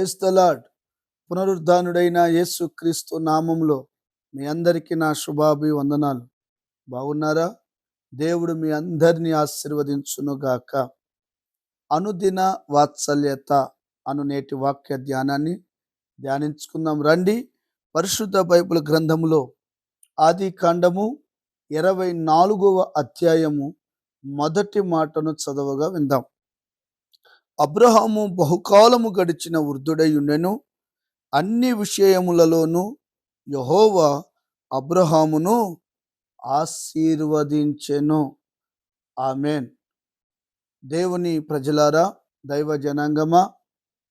Praise the Lord. పునరుద్ధానుడైన యేసు క్రీస్తు నామంలో మీ అందరికీ నా శుభాభివందనాలు. బాగున్నారా? దేవుడు మీ అందరినీ ఆశీర్వదించునుగాక. అనుదిన వాత్సల్యత అను నేటి వాక్య ధ్యానాన్ని ధ్యానించుకుందాం రండి. పరిశుద్ధ బైబిల్ గ్రంథములో ఆది కాండము 24వ అధ్యాయము మొదటి మాటను చదవగా విందాం. అబ్రహాము బహుకాలము గడిచిన వృద్ధుడై ఉండెను. అన్ని విషయములలోనూ యెహోవా అబ్రహామును ఆశీర్వదించెను. ఆమేన్. దేవుని ప్రజలారా, దైవ జనాంగమా,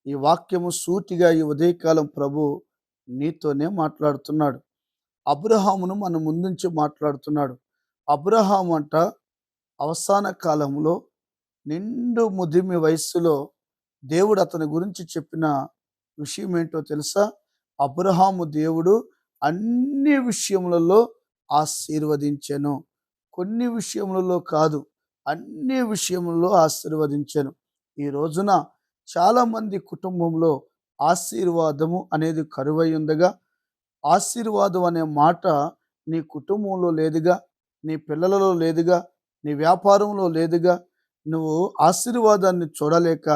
ఈ వాక్యము సూటిగా ఈ ఉదయకాలం ప్రభు నీతోనే మాట్లాడుతున్నాడు. అబ్రహామును మన ముందుంచి మాట్లాడుతున్నాడు. అబ్రహాము అంట అవసాన కాలంలో నిండు ముదిమి వయస్సులో దేవుడు అతని గురించి చెప్పిన విషయం ఏంటో తెలుసా? అబ్రహాము దేవుడు అన్ని విషయములలో ఆశీర్వదించెను. కొన్ని విషయములలో కాదు, అన్ని విషయములలో ఆశీర్వదించెను. ఈ రోజున చాలామంది కుటుంబంలో ఆశీర్వాదము అనేది కరువై ఉందగా. ఆశీర్వాదం అనే మాట నీ కుటుంబంలో లేదుగా, నీ పిల్లలలో లేదుగా, నీ వ్యాపారంలో లేదుగా. నువ్వు ఆశీర్వాదాన్ని చూడలేక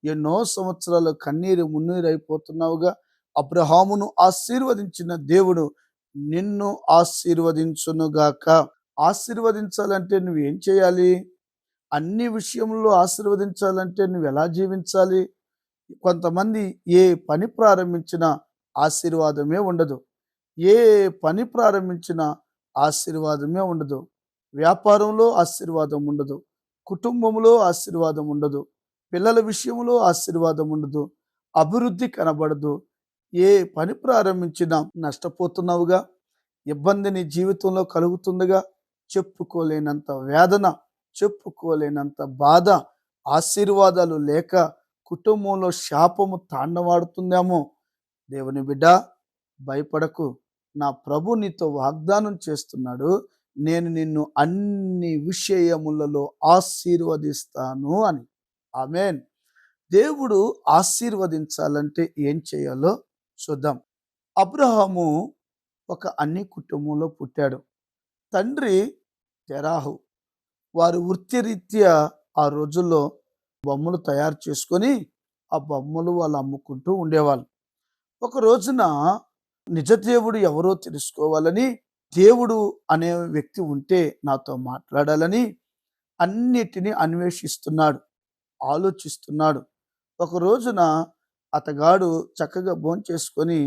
ఎన్నో సంవత్సరాలు కన్నీరు మున్నీరైపోతున్నావుగా. అబ్రహామును ఆశీర్వదించిన దేవుడు నిన్ను ఆశీర్వదించునుగాక. ఆశీర్వదించాలంటే నువ్వేం చేయాలి? అన్ని విషయంలో ఆశీర్వదించాలంటే నువ్వు ఎలా జీవించాలి? కొంతమంది ఏ పని ప్రారంభించినా ఆశీర్వాదమే ఉండదు. ఏ పని ప్రారంభించినా ఆశీర్వాదమే ఉండదు. వ్యాపారంలో ఆశీర్వాదం ఉండదు, కుటుంబంలో ఆశీర్వాదం ఉండదు, పిల్లల విషయంలో ఆశీర్వాదం ఉండదు, అభివృద్ధి కనబడదు. ఏ పని ప్రారంభించినా నష్టపోతున్నావుగా. ఇబ్బంది నీ జీవితంలో కలుగుతుందిగా. చెప్పుకోలేనంత వేదన, చెప్పుకోలేనంత బాధ, ఆశీర్వాదాలు లేక కుటుంబంలో శాపము తాండవాడుతుందేమో. దేవుని బిడ్డ, భయపడకు. నా ప్రభు నీతో వాగ్దానం చేస్తున్నాడు, నేను నిన్ను అన్ని విషయములలో ఆశీర్వదిస్తాను అని. ఆమేన్. దేవుడు ఆశీర్వదించాలంటే ఏం చేయాలో చూద్దాం. అబ్రహాము ఒక అన్ని కుటుంబంలో పుట్టాడు. తండ్రి తెరాహు. వారు వృత్తిరీత్యా ఆ రోజుల్లో బొమ్మలు తయారు చేసుకొని ఆ బొమ్మలు వాళ్ళు అమ్ముకుంటూ ఉండేవాళ్ళు. ఒక రోజున నిజదేవుడు ఎవరో తెలుసుకోవాలని, దేవుడు అనే వ్యక్తి ఉంటే నాతో మాట్లాడాలని అన్నిటినీ అన్వేషిస్తున్నాడు, ఆలోచిస్తున్నాడు. ఒక రోజున అతగాడు చక్కగా భోంచేసుకొని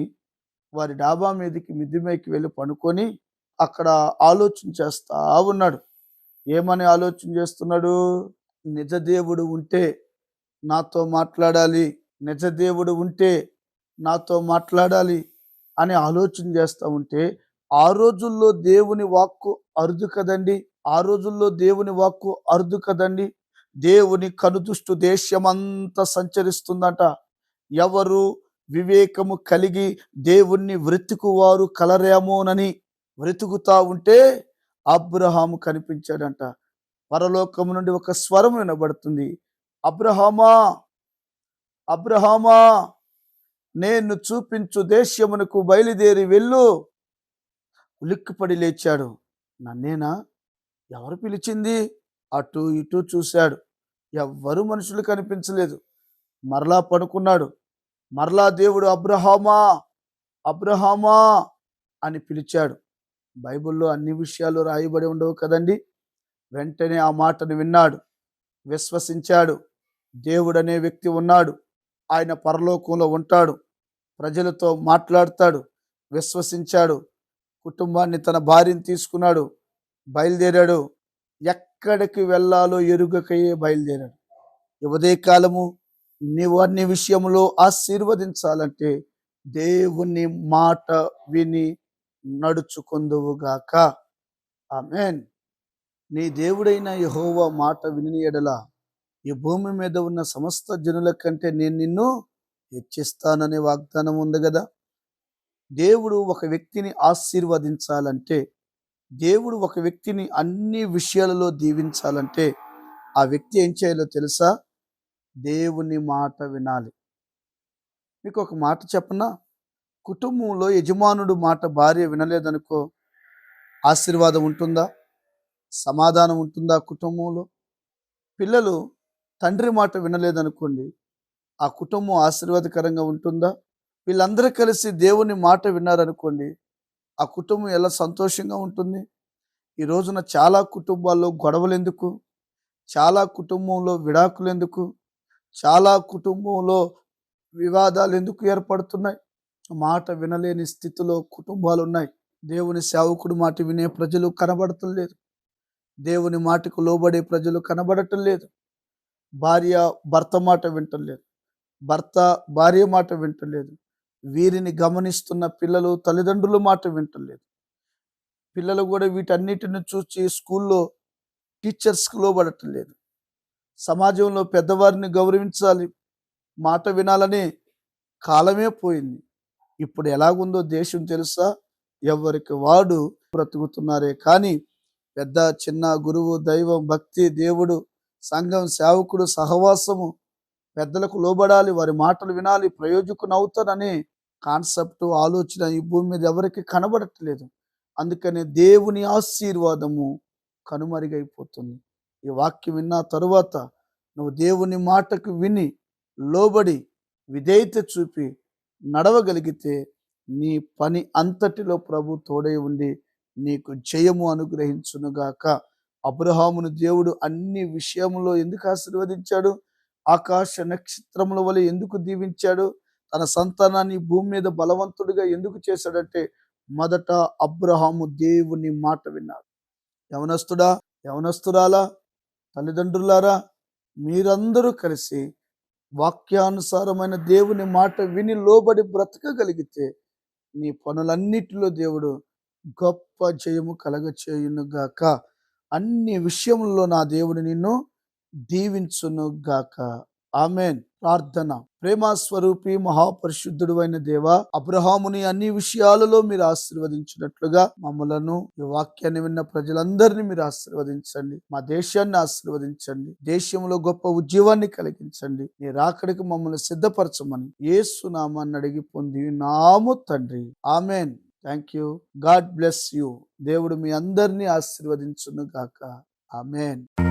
వారి డాబా మీదకి మిద్ది మీదకి వెళ్ళి పడుకొని అక్కడ ఆలోచన చేస్తా ఉన్నాడు. ఏమని ఆలోచన చేస్తున్నాడు? నిజదేవుడు ఉంటే నాతో మాట్లాడాలి, నిజదేవుడు ఉంటే నాతో మాట్లాడాలి అని ఆలోచన చేస్తూ ఉంటే, ఆ రోజుల్లో దేవుని వాక్కు అరుదు కదండి. ఆ రోజుల్లో దేవుని వాక్కు అరుదు కదండి. దేవుని కనుదృష్టి దేశమంతా సంచరిస్తుందంట. ఎవరు వివేకము కలిగి దేవుణ్ణి వెతుకువారు కలరేమోనని వెతుకుతా ఉంటే అబ్రహాము కనిపించాడంట. పరలోకము నుండి ఒక స్వరం వినబడుతుంది. అబ్రహామా, అబ్రహామా, నేను చూపించు దేశమునకు బయలుదేరి వెళ్ళు. ఉలిక్కిపడి లేచాడు. నన్నేనా? ఎవరు పిలిచింది? అటు ఇటు చూశాడు. ఎవ్వరు మనుషులు కనిపించలేదు. మరలా పడుకున్నాడు. మరలా దేవుడు అబ్రహామా, అబ్రహామా అని పిలిచాడు. బైబిల్లో అన్ని విషయాలు రాయబడి ఉండవు కదండి. వెంటనే ఆ మాటను విన్నాడు, విశ్వసించాడు. దేవుడనే వ్యక్తి ఉన్నాడు, ఆయన పరలోకంలో ఉంటాడు, ప్రజలతో మాట్లాడతాడు. విశ్వసించాడు. కుటుంబాన్ని, తన భార్యను తీసుకున్నాడు, బయలుదేరాడు. ఎక్కడికి వెళ్ళాలో ఎరుగకయే బయలుదేరాడు. ఈ ఉదయకాలము నీవు అన్ని విషయంలో ఆశీర్వదించాలంటే దేవుని మాట విని నడుచుకుందువుగాక. ఆమేన్. నీ దేవుడైన యెహోవా మాట విని ఎడల ఈ భూమి మీద ఉన్న సమస్త జనుల కంటే నేను నిన్ను హెచ్చిస్తాననే వాగ్దానం ఉంది కదా. దేవుడు ఒక వ్యక్తిని ఆశీర్వదించాలంటే, దేవుడు ఒక వ్యక్తిని అన్ని విషయాలలో దీవించాలంటే ఆ వ్యక్తి ఏం చేయాలో తెలుసా? దేవుని మాట వినాలి. మీకు ఒక మాట చెప్పనా? కుటుంబంలో యజమానుడు మాట భార్య వినలేదనుకో, ఆశీర్వాదం ఉంటుందా? సమాధానం ఉంటుందా కుటుంబంలో? పిల్లలు తండ్రి మాట వినలేదనుకోండి, ఆ కుటుంబం ఆశీర్వాదకరంగా ఉంటుందా? వీళ్ళందరూ కలిసి దేవుని మాట విన్నారనుకోండి, ఆ కుటుంబం ఎలా సంతోషంగా ఉంటుంది? ఈ రోజున చాలా కుటుంబాల్లో గొడవలెందుకు? చాలా కుటుంబంలో విడాకులెందుకు? చాలా కుటుంబంలో వివాదాలెందుకు ఏర్పడుతున్నాయి? మాట వినలేని స్థితిలో కుటుంబాలున్నాయి. దేవుని సేవకుడి మాట వినే ప్రజలు కనబడటం లేదు. దేవుని మాటకు లోబడే ప్రజలు కనబడటం లేదు. భార్య భర్త మాట వింటం లేదు. భర్త భార్య మాట వింటం లేదు. వీరిని గమనిస్తున్న పిల్లలు తల్లిదండ్రుల మాట వింటం లేదు. పిల్లలు కూడా వీటన్నిటిని చూసి స్కూల్లో టీచర్స్కి లోబడటం లేదు. సమాజంలో పెద్దవారిని గౌరవించాలి, మాట వినాలనే కాలమే పోయింది. ఇప్పుడు ఎలాగుందో దేశం తెలుసా? ఎవరికి వాడు బ్రతుకుతున్నారే కానీ పెద్ద చిన్న గురువు, దైవం, భక్తి, దేవుడు, సంఘం, సేవకుడు, సహవాసము, పెద్దలకు లోబడాలి, వారి మాటలు వినాలి, ప్రయోజకుని అవుతాననే కాన్సెప్ట్, ఆలోచన ఈ భూమి మీద ఎవరికి కనబడట్లేదు. అందుకని దేవుని ఆశీర్వాదము కనుమరుగైపోతుంది. ఈ వాక్యం విన్న తరువాత నువ్వు దేవుని మాటకు విని లోబడి విధేయత చూపి నడవగలిగితే నీ పని అంతటిలో ప్రభు తోడై ఉండి నీకు జయము అనుగ్రహించునుగాక. అబ్రహామును దేవుడు అన్ని విషయంలో ఎందుకు ఆశీర్వదించాడు? ఆకాశ నక్షత్రముల వలె ఎందుకు దీవించాడు? తన సంతానాన్ని భూమి మీద బలవంతుడిగా ఎందుకు చేశాడంటే, మొదట అబ్రహాము దేవుని మాట విన్నాడు. యవనస్తుడా, యవనస్తురాలా, తల్లిదండ్రులారా, మీరందరూ కలిసి వాక్యానుసారమైన దేవుని మాట విని లోబడి బ్రతకగలిగితే నీ పనులన్నిటిలో దేవుడు గొప్ప జయము కలగచేయునుగాక. అన్ని విషయముల్లో నా దేవుడు నిన్ను దీవించునుగాక. ఆమెన్. ప్రార్థన. ప్రేమ స్వరూపి మహాపరిశుద్ధుడు అయిన దేవా, అబ్రహాముని అన్ని విషయాలలో మీరు ఆశీర్వదించినట్లుగా మమ్మలను, ఈ వాక్యాన్ని విన్న ప్రజలందరినీ మీరు ఆశీర్వదించండి. మా దేశాన్ని ఆశీర్వదించండి. దేశంలో గొప్ప ఉద్యోగాన్ని కలిగించండి. నీ రాకడికి మమ్మల్ని సిద్ధపరచమని యేసు నామాన్ని అడిగి పొంది నాము తండ్రి. Amen. Thank you. God bless you. దేవుడు మీ అందరినీ ఆశీర్వదించును గాక. ఆమెన్.